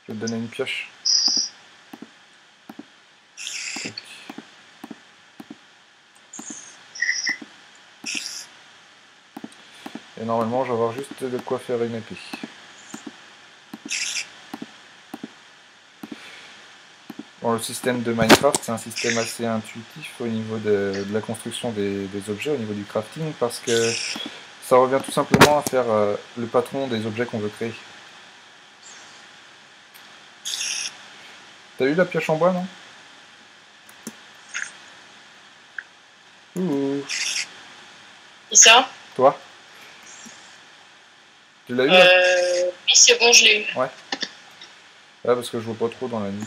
Je vais te donner une pioche. Et normalement, je vais avoir juste de quoi faire une épée. Bon, le système de Minecraft, c'est un système assez intuitif au niveau de la construction des objets, au niveau du crafting, parce que ça revient tout simplement à faire le patron des objets qu'on veut créer. T'as eu la pioche en bois, non? Ouh. Et ça? Toi? Tu l'as eu là Oui, c'est bon, je l'ai eu. Ouais. Ouais, parce que je vois pas trop dans la nuit.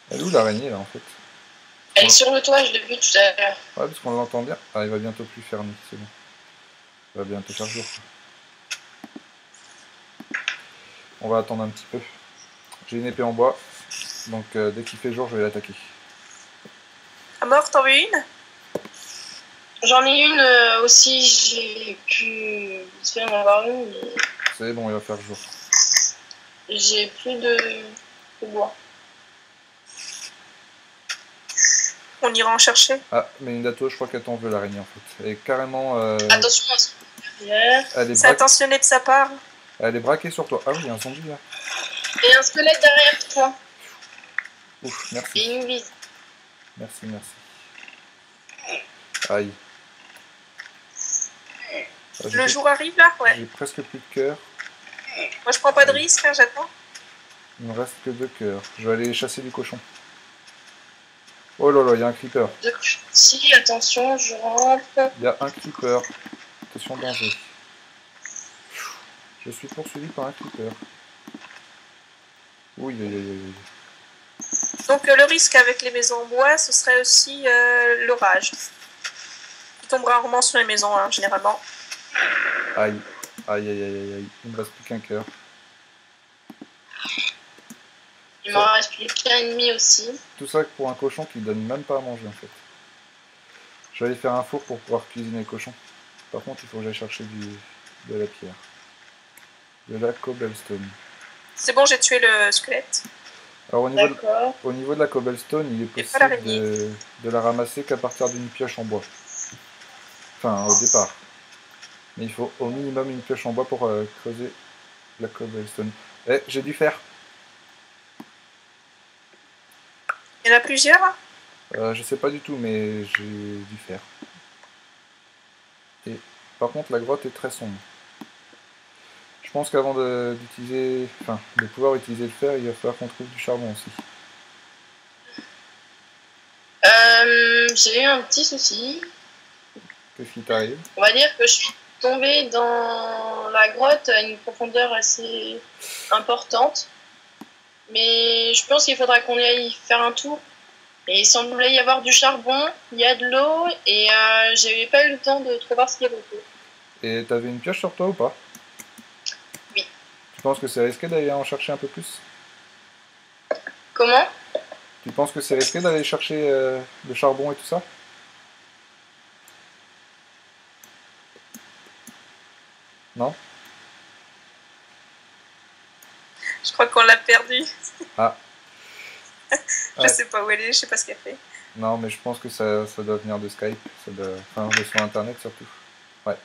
Elle est où l'araignée là en fait? Elle est sur le toit, je l'ai vu tout à l'heure. Ouais, parce qu'on l'entend bien. Ah, il va bientôt plus faire nuit, c'est bon. Il va bientôt faire jour. On va attendre un petit peu. J'ai une épée en bois, donc dès qu'il fait jour, je vais l'attaquer. Amor, t'en veux une? J'en ai une aussi, j'ai pu faire en avoir une, mais C'est bon, il va faire jour. j'ai plus de bois. On ira en chercher. Ah, mais Minato, je crois qu'elle t'en veut l'araignée en fait. Elle est carrément. Attention à ce derrière. C'est attentionné de sa part. Elle est braquée sur toi. Ah oui, il y a un zombie là. Et un squelette derrière toi. Ouf, merci. Et une vise. Merci, merci. Aïe. Ah, le jour arrive là? Ouais. J'ai presque plus de cœur. Moi je prends pas de risque, hein, j'attends. Il me reste que 2 cœurs. Je vais aller chasser du cochon. Oh là là, il y a un creeper. Si, attention, je rentre. Il y a un creeper. Attention, danger. Je suis poursuivi par un creeper. Oui, oui, oui, oui. Donc le risque avec les maisons en bois, ce serait aussi l'orage. Il tombe rarement sur les maisons, hein, généralement. Aïe. Aïe, aïe, aïe, aïe. Il me reste plus qu'un cœur. Il m'en reste plus qu'un et demi aussi. Tout ça pour un cochon qui donne même pas à manger en fait. Je vais aller faire un four pour pouvoir cuisiner le cochon. Par contre, il faut que j'aille chercher de la pierre. De la cobblestone. C'est bon, j'ai tué le squelette. Alors au niveau de la cobblestone, il est possible de la ramasser qu'à partir d'une pioche en bois. Enfin, au départ. Mais il faut au minimum une pioche en bois pour creuser la cobblestone. Eh, j'ai du fer. Il y en a plusieurs? Je sais pas du tout, mais j'ai du fer. Et par contre, la grotte est très sombre. Je pense qu'avant de pouvoir utiliser le fer, il va falloir qu'on trouve du charbon aussi. J'ai eu un petit souci. Qu'est-ce qui t'arrive? On va dire que je suis tombée dans la grotte à une profondeur assez importante. Mais je pense qu'il faudra qu'on aille faire un tour. Et il semblait y avoir du charbon, il y a de l'eau, et j'avais pas eu le temps de trop voir ce qu'il y avait autour. Et t'avais une pioche sur toi ou pas? Oui. Tu penses que c'est risqué d'aller en chercher un peu plus? Comment? Tu penses que c'est risqué d'aller chercher le charbon et tout ça? Non? Je crois qu'on l'a perdu. Ah. Je sais pas où elle est, je sais pas ce qu'elle fait. Non, mais je pense que ça doit venir de Skype, enfin de sur internet surtout. Ouais.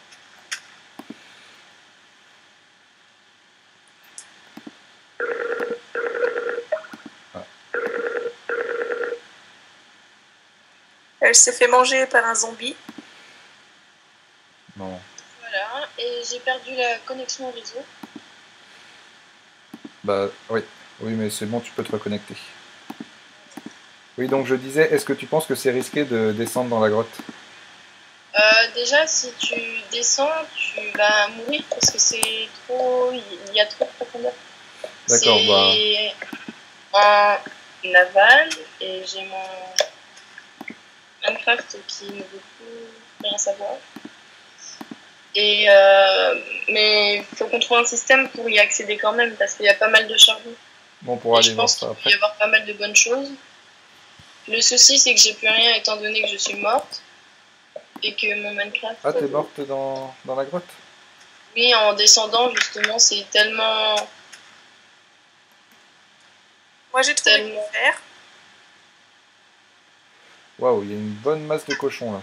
Elle s'est fait manger par un zombie. Non. Voilà, et j'ai perdu la connexion au réseau. Bah oui, oui, mais c'est bon, tu peux te reconnecter. Oui, donc je disais, est-ce que tu penses que c'est risqué de descendre dans la grotte? Déjà, si tu descends, tu vas mourir parce que c'est trop... Il y a trop de profondeur. D'accord, c'est en aval, et j'ai mon Minecraft qui ne veut plus rien savoir. Et mais il faut qu'on trouve un système pour y accéder quand même, parce qu'il y a pas mal de charbon. Bon, pour aller je voir pense ça qu'il après. peut y avoir pas mal de bonnes choses. Le souci, c'est que j'ai plus rien étant donné que je suis morte. Et que mon Minecraft... Ah, t'es morte dans la grotte? Oui, en descendant, justement, c'est tellement... Moi j'ai trouvé du fer. Waouh, il y a une bonne masse de cochons là.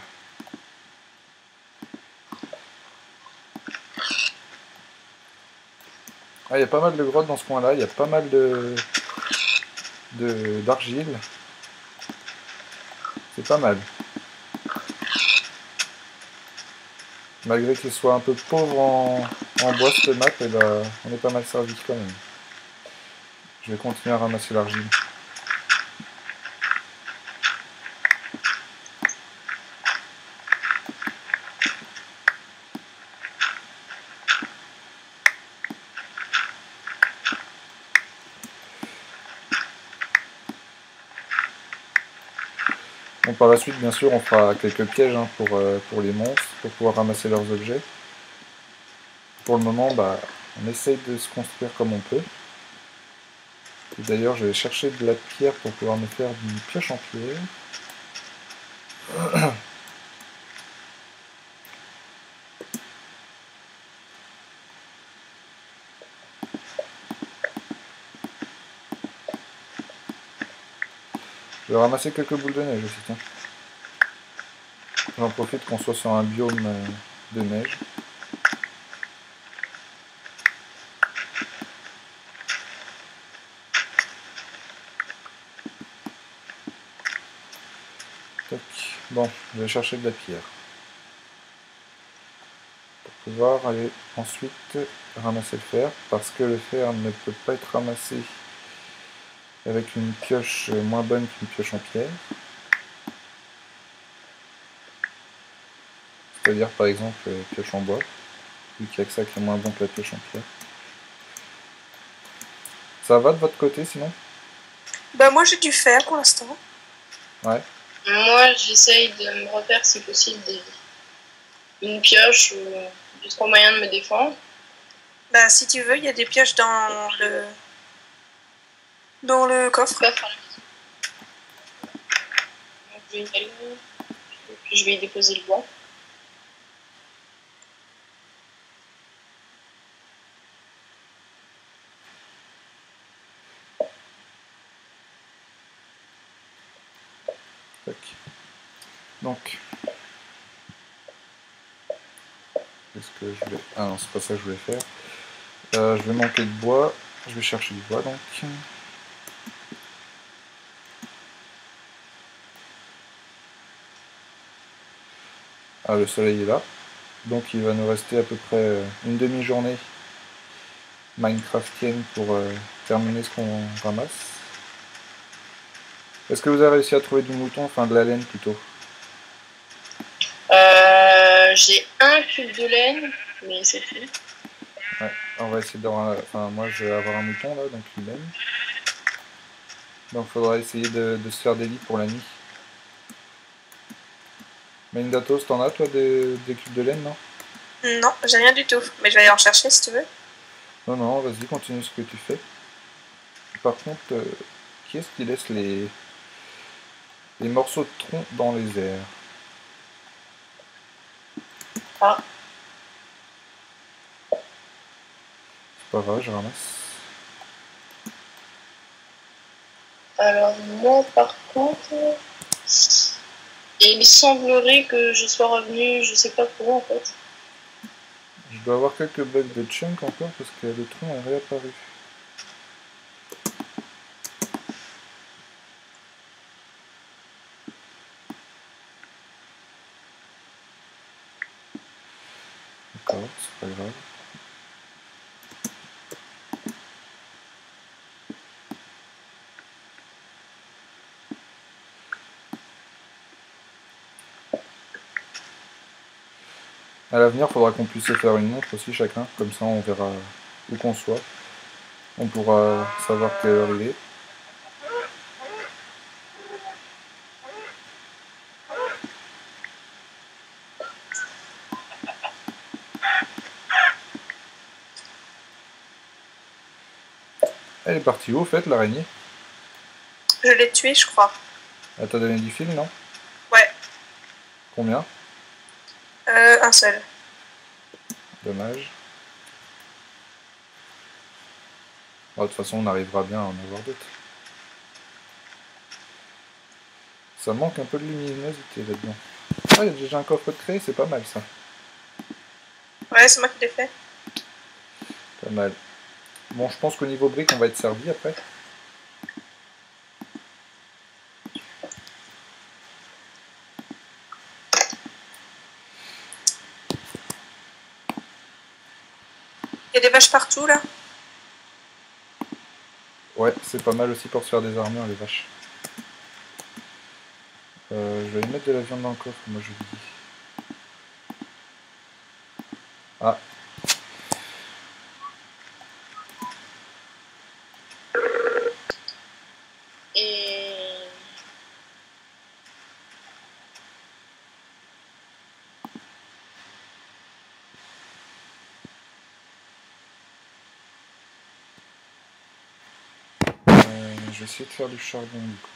Ah, il y a pas mal de grottes dans ce coin-là, il y a pas mal d'argile. C'est pas mal. Malgré qu'il soit un peu pauvre en bois cette map, et ben, on est pas mal servi quand même. Je vais continuer à ramasser l'argile. Bon, par la suite, bien sûr, on fera quelques pièges hein, pour les monstres, pour pouvoir ramasser leurs objets. Pour le moment, bah, on essaye de se construire comme on peut. D'ailleurs, je vais chercher de la pierre pour pouvoir me faire une pioche en pierre. Je vais ramasser quelques boules de neige aussi, tiens. J'en profite qu'on soit sur un biome de neige. Tac. Bon, je vais chercher de la pierre. Pour pouvoir aller ensuite ramasser le fer, parce que le fer ne peut pas être ramassé avec une pioche moins bonne qu'une pioche en pierre. C'est-à-dire par exemple pioche en bois, vu qu'il n'y a que ça qui est moins bon que la pioche en pierre. Ça va de votre côté sinon? Bah moi j'ai du fer pour l'instant. Ouais. Moi j'essaye de me refaire si possible une pioche ou d'autres moyens de me défendre. Bah si tu veux, il y a des pioches dans le coffre. Donc, je vais y aller. Puis je vais y déposer le bois. Donc, qu'est-ce que je voulais... Ah non, c'est pas ça que je voulais faire. Je vais manquer de bois. Je vais chercher du bois donc. Ah, le soleil est là. Donc il va nous rester à peu près une demi-journée Minecraftienne pour terminer ce qu'on ramasse. Est-ce que vous avez réussi à trouver du mouton, enfin de la laine plutôt? J'ai un cube de laine, mais c'est tout. Ouais, on va essayer d'avoir... Enfin, moi je vais avoir un mouton là, donc une laine. Donc il faudra essayer de se faire des lits pour la nuit. Mendatos, t'en as toi des cubes de laine, non? Non, j'ai rien du tout, mais je vais aller en chercher si tu veux. Non, non, vas-y, continue ce que tu fais. Par contre, qui est-ce qui laisse les morceaux de tronc dans les airs? Ah. C'est pas grave, je ramasse. Alors moi par contre, il semblerait que je sois revenu, je sais pas pourquoi en fait. Je dois avoir quelques bugs de chunk encore parce que le tronc est réapparu. D'accord, c'est pas grave. À l'avenir, il faudra qu'on puisse se faire une montre aussi chacun, comme ça on verra où qu'on soit. On pourra savoir quelle heure il est. Elle est partie où, au fait, l'araignée? Je l'ai tuée, je crois. Elle t'a donné du fil, non? Ouais. Combien? Un seul. Dommage. Bon, de toute façon, on arrivera bien à en avoir d'autres. Ça manque un peu de luminosité là-dedans. Ah, il y a déjà un coffre de créé, c'est pas mal ça. Ouais, c'est moi qui l'ai fait. Pas mal. Bon, je pense qu'au niveau briques, on va être servi après. Il y a des vaches partout là. Ouais, c'est pas mal aussi pour se faire des armures, les vaches. Je vais lui mettre de la viande dans le coffre, moi je vous dis. Ah. Et... Je vais essayer de faire du charbon du coup.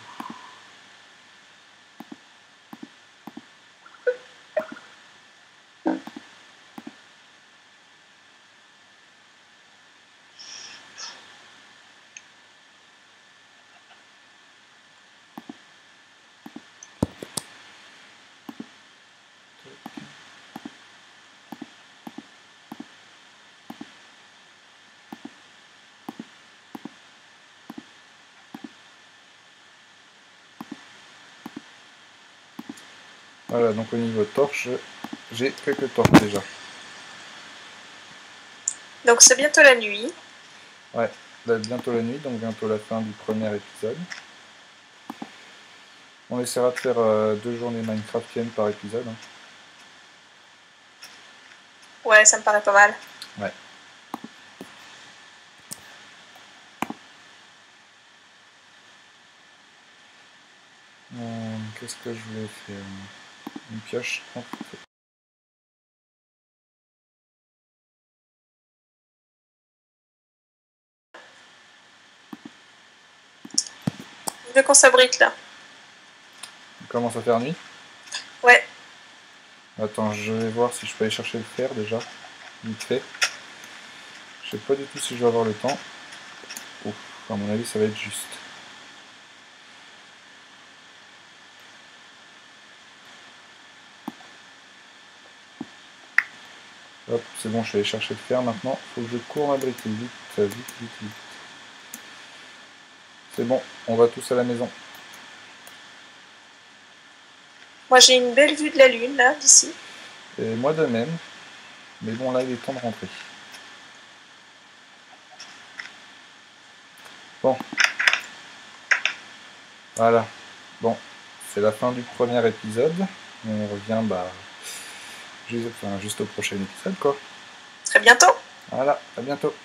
Voilà, donc au niveau torche, j'ai quelques torches déjà. Donc c'est bientôt la nuit. Ouais, là, bientôt la nuit, donc bientôt la fin du premier épisode. On essaiera de faire 2 journées Minecraftiennes par épisode. Hein. Ouais, ça me paraît pas mal. Ouais. Qu'est-ce que je voulais faire? Une pioche. Je veux qu'on s'abrite là. Il commence à faire nuit. Ouais. Attends, je vais voir si je peux aller chercher le fer déjà. Vite fait. Je sais pas du tout si je vais avoir le temps. Ouf, à mon avis ça va être juste. Hop, c'est bon, je vais aller chercher le fer maintenant. Faut que je cours m'abriter vite, vite, vite, vite. C'est bon, on va tous à la maison. Moi j'ai une belle vue de la lune là, d'ici. Et moi de même. Mais bon, là il est temps de rentrer. Bon. Voilà. Bon, c'est la fin du premier épisode. On revient juste au prochain épisode, quoi. Très bientôt. Voilà, à bientôt.